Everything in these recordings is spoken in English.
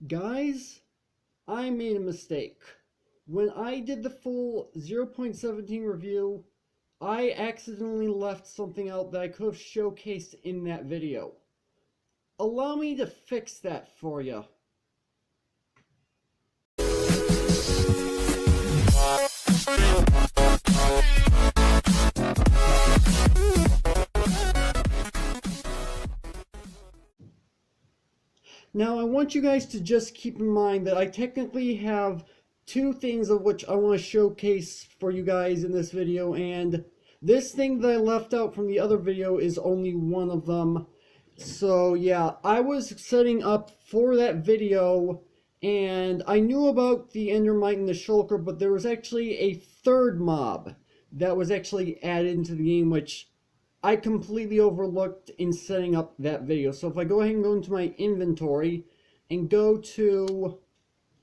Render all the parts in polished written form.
Guys, I made a mistake. When I did the full 0.17 review, I accidentally left something out that I could have showcased in that video. Allow me to fix that for you. Now, I want you guys to just keep in mind that I technically have two things of which I want to showcase for you guys in this video, and this thing that I left out from the other video is only one of them. So yeah, I was setting up for that video, and I knew about the Endermite and the Shulker, but there was actually a third mob that was actually added into the game, which I completely overlooked in setting up that video. So if I go ahead and go into my inventory and go to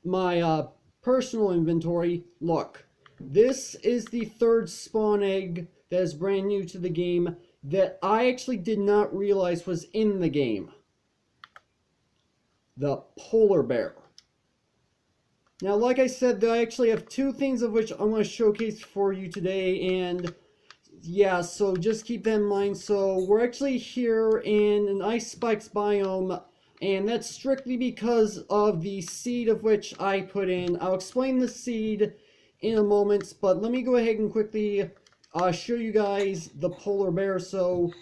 my personal inventory, look, this is the third spawn egg that is brand new to the game that I actually did not realize was in the game. The polar bear. Now, like I said, I actually have two things of which I'm going to showcase for you today, and yeah, so just keep that in mind. So we're actually here in an ice spikes biome, and that's strictly because of the seed of which I put in. I'll explain the seed in a moment, but let me go ahead and quickly show you guys the polar bear. So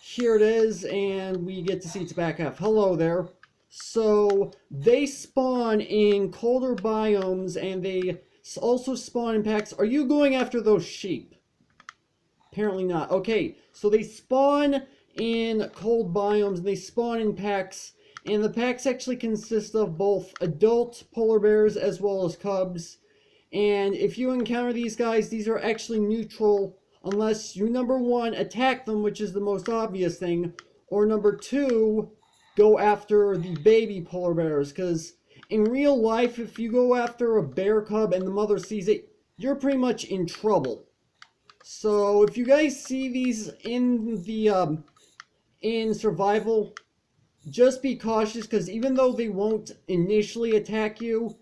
here it is, and we get to see its back half. Hello there. So they spawn in colder biomes, and they also spawn in packs. Are you going after those sheep? Apparently not. Okay, so they spawn in cold biomes, and they spawn in packs, and the packs actually consist of both adult polar bears as well as cubs. And if you encounter these guys, these are actually neutral unless you, number one, attack them, which is the most obvious thing, or number two, go after the baby polar bears. Because in real life, if you go after a bear cub and the mother sees it, you're pretty much in trouble. So if you guys see these in the in survival, just be cautious, because even though they won't initially attack you,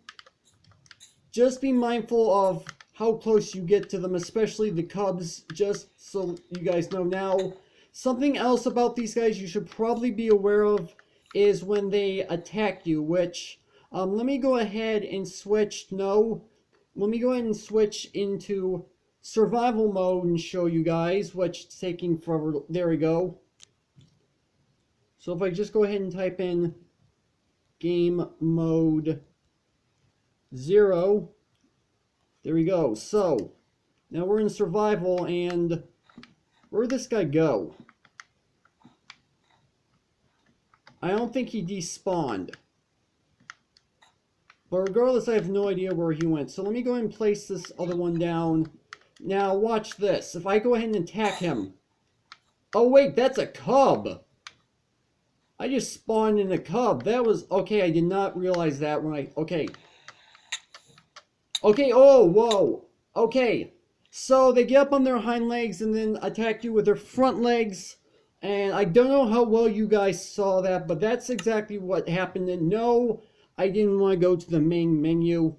just be mindful of how close you get to them, especially the cubs, just so you guys know. Now, something else about these guys you should probably be aware of is when they attack you, which, let me go ahead and switch, let me go ahead and switch into survival mode and show you guys, which is taking forever. There we go. So if I just go ahead and type in game mode 0, there we go. So now we're in survival, and where'd this guy go? I don't think he despawned. But regardless, I have no idea where he went. So let me go ahead and place this other one down. Now watch this. If I go ahead and attack him. Oh wait, that's a cub. I just spawned in a cub. That was okay. I did not realize that when okay. Okay, oh, whoa. Okay. So they get up on their hind legs and then attack you with their front legs. And I don't know how well you guys saw that, but that's exactly what happened. And no, I didn't want to go to the main menu.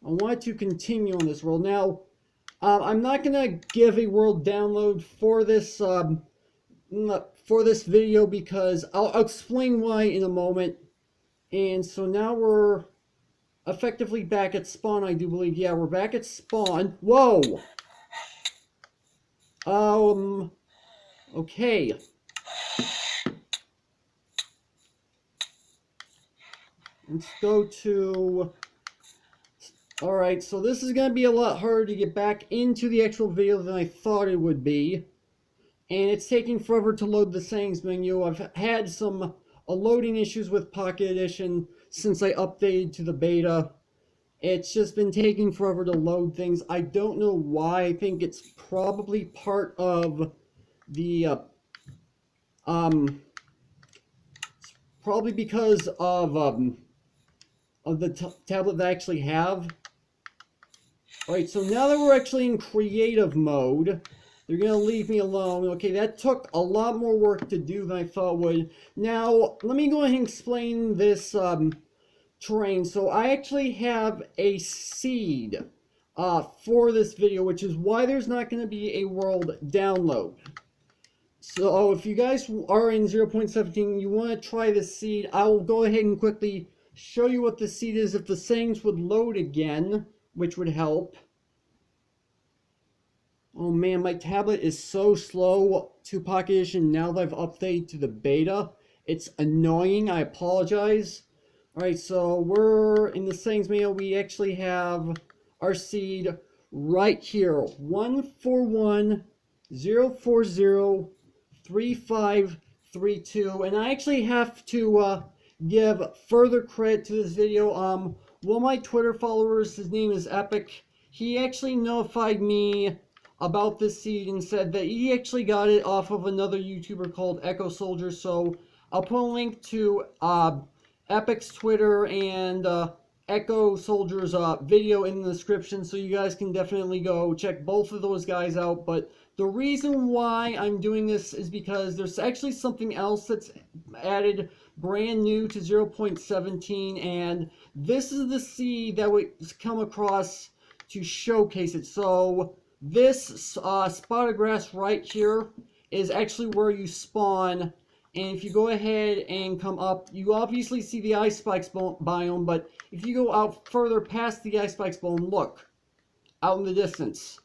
I wanted to continue on this world. Now, I'm not going to give a world download for this video, because I'll explain why in a moment. And so now we're effectively back at spawn, I do believe. Yeah, we're back at spawn. Whoa! Okay. Let's go to... Alright, so this is going to be a lot harder to get back into the actual video than I thought it would be. And it's taking forever to load the settings menu. I've had some loading issues with Pocket Edition since I updated to the beta. It's just been taking forever to load things. I don't know why. I think it's probably part of the probably because of the tablet that I actually have. Alright, so now that we're actually in creative mode, they're going to leave me alone. Okay, that took a lot more work to do than I thought it would. Now, let me go ahead and explain this terrain. So I actually have a seed for this video, which is why there's not going to be a world download. So if you guys are in 0.17, you want to try this seed, I will go ahead and quickly show you what the seed is. If the settings would load again, which would help. Oh man, my tablet is so slow to Pocket Edition now that I've updated to the beta. It's annoying, I apologize. Alright, so we're in the settings menu. We actually have our seed right here. 141-040-3532. And I actually have to give further credit to this video. One of my Twitter followers, his name is Epic, he actually notified me about this seed and said that he actually got it off of another YouTuber called ECKOSOLDIER'S. So I'll put a link to Epic's Twitter and ECKOSOLDIER'S video in the description, so you guys can definitely go check both of those guys out. But the reason why I'm doing this is because there's actually something else that's added brand new to 0.17, and this is the seed that we come across to showcase it. So this spot of grass right here is actually where you spawn. And if you go ahead and come up, you obviously see the ice spikes biome, but if you go out further past the ice spikes biome, look, out in the distance,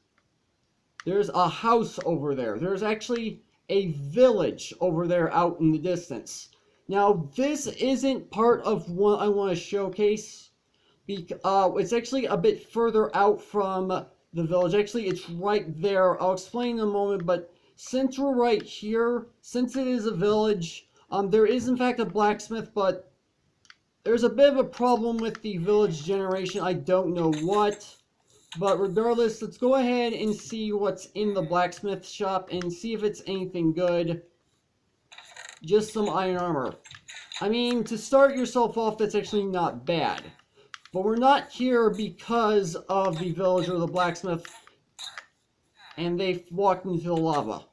there's a house over there. There's actually a village over there out in the distance. Now, this isn't part of what I want to showcase. It's actually a bit further out from the village. Actually, it's right there. I'll explain in a moment, but since we're right here, since it is a village, there is in fact a blacksmith, but there's a bit of a problem with the village generation. I don't know what, but regardless, let's go ahead and see what's in the blacksmith shop and see if it's anything good. Just some iron armor. I mean, to start yourself off, that's actually not bad. But we're not here because of the villager, the blacksmith, and they walked into the lava.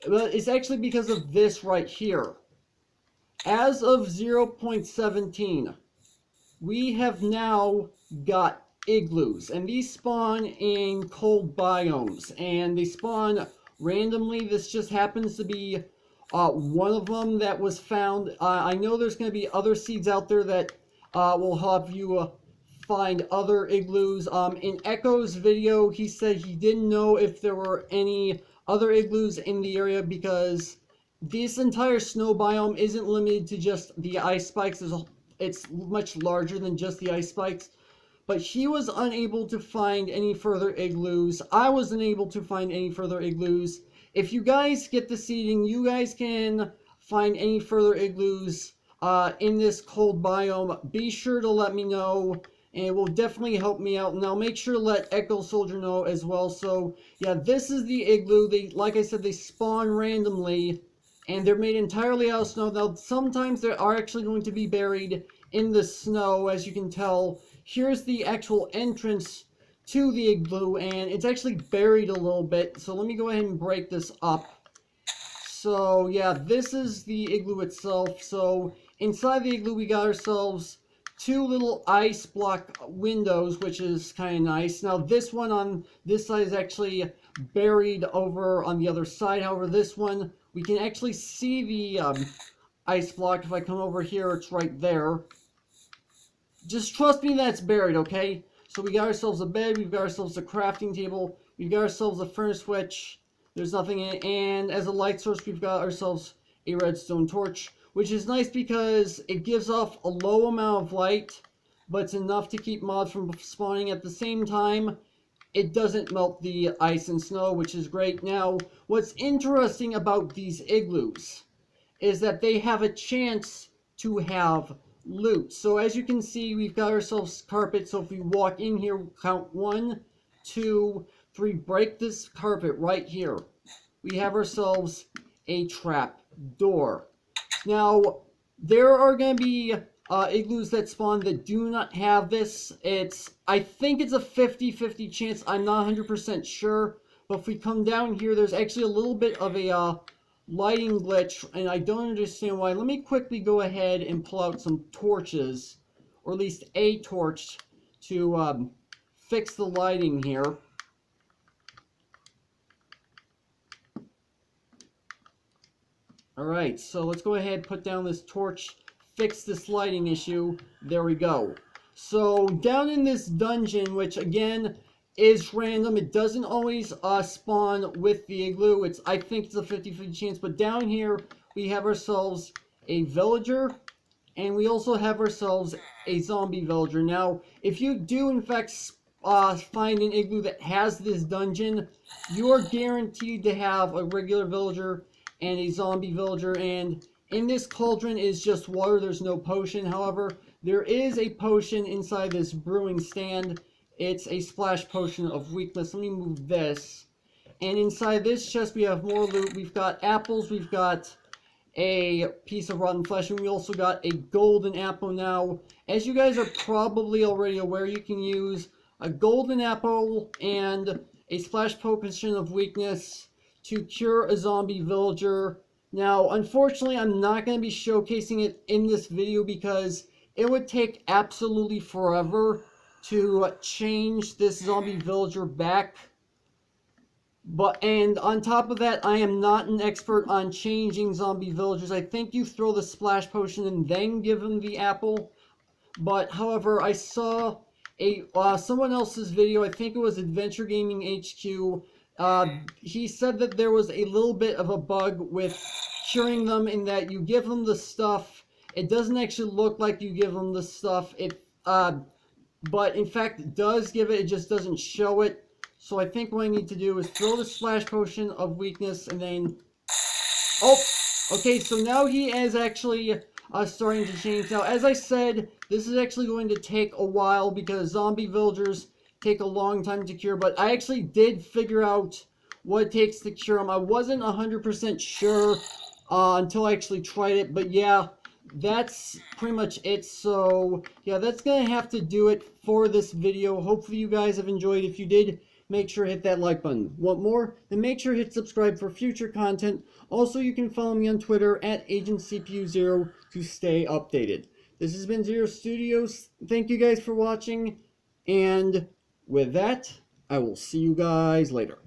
But it's actually because of this right here. As of 0.17, we have now got igloos, and these spawn in cold biomes, and they spawn randomly. This just happens to be one of them that was found. I know there's going to be other seeds out there that will help you find other igloos. In Echo's video, he said he didn't know if there were any other igloos in the area because this entire snow biome isn't limited to just the ice spikes. It's much larger than just the ice spikes. But he was unable to find any further igloos. I wasn't able to find any further igloos. If you guys get the seeding, you guys can find any further igloos in this cold biome. Be sure to let me know, and it will definitely help me out. And I'll make sure to let Echo Soldier know as well. So yeah, this is the igloo. Like I said, they spawn randomly, and they're made entirely out of snow. Now, sometimes they are actually going to be buried in the snow, as you can tell. Here's the actual entrance to the igloo, and it's actually buried a little bit. So let me go ahead and break this up. So yeah, this is the igloo itself. So inside the igloo, we got ourselves two little ice block windows, which is kind of nice. Now this one on this side is actually buried over on the other side. However, this one, we can actually see the ice block. If I come over here, it's right there. Just trust me that it's buried, okay? So we got ourselves a bed, we've got ourselves a crafting table, we've got ourselves a furnace switch, there's nothing in it, and as a light source, we've got ourselves a redstone torch, which is nice because it gives off a low amount of light, but it's enough to keep mobs from spawning. At the same time, it doesn't melt the ice and snow, which is great. Now, what's interesting about these igloos is that they have a chance to have loot. So as you can see, we've got ourselves carpet. So if we walk in here, count 1, 2, 3, break this carpet right here. We have ourselves a trap door. Now, there are going to be igloos that spawn that do not have this. I think it's a 50-50 chance. I'm not 100% sure. But if we come down here, there's actually a little bit of a lighting glitch, and I don't understand why. Let me quickly go ahead and pull out some torches or at least a torch, to fix the lighting here. Alright, so let's go ahead and put down this torch, fix this lighting issue. There we go. So down in this dungeon, which again is random, it doesn't always spawn with the igloo. I think it's a 50-50 chance, but down here we have ourselves a villager, and we also have ourselves a zombie villager. Now, if you do in fact find an igloo that has this dungeon, you are guaranteed to have a regular villager and a zombie villager, and in this cauldron is just water. There's no potion. However, there is a potion inside this brewing stand. It's a splash potion of weakness. Let me move this. And inside this chest we have more loot. We've got apples, we've got a piece of rotten flesh, and we also got a golden apple. Now, as you guys are probably already aware, you can use a golden apple and a splash potion of weakness to cure a zombie villager. Now, unfortunately, I'm not going to be showcasing it in this video because it would take absolutely forever to change this zombie villager back. And on top of that, I am not an expert on changing zombie villagers. I think you throw the splash potion and then give them the apple. But however, I saw someone else's video. I think it was Adventure Gaming HQ. He said that there was a little bit of a bug with curing them, in that you give them the stuff, it doesn't actually look like you give them the stuff, but in fact it does give it, it just doesn't show it. So I think what I need to do is throw the splash potion of weakness, and then, oh, okay, so now he is actually starting to change. Now, as I said, this is actually going to take a while because zombie villagers take a long time to cure, but I actually did figure out what it takes to cure them. I wasn't 100% sure until I actually tried it, but yeah, that's pretty much it. So yeah, that's gonna have to do it for this video. Hopefully you guys have enjoyed. If you did, make sure to hit that like button. Want more? Then make sure to hit subscribe for future content. Also, you can follow me on Twitter at AgentCPU0 to stay updated. This has been Zero Studios. Thank you guys for watching, and with that, I will see you guys later.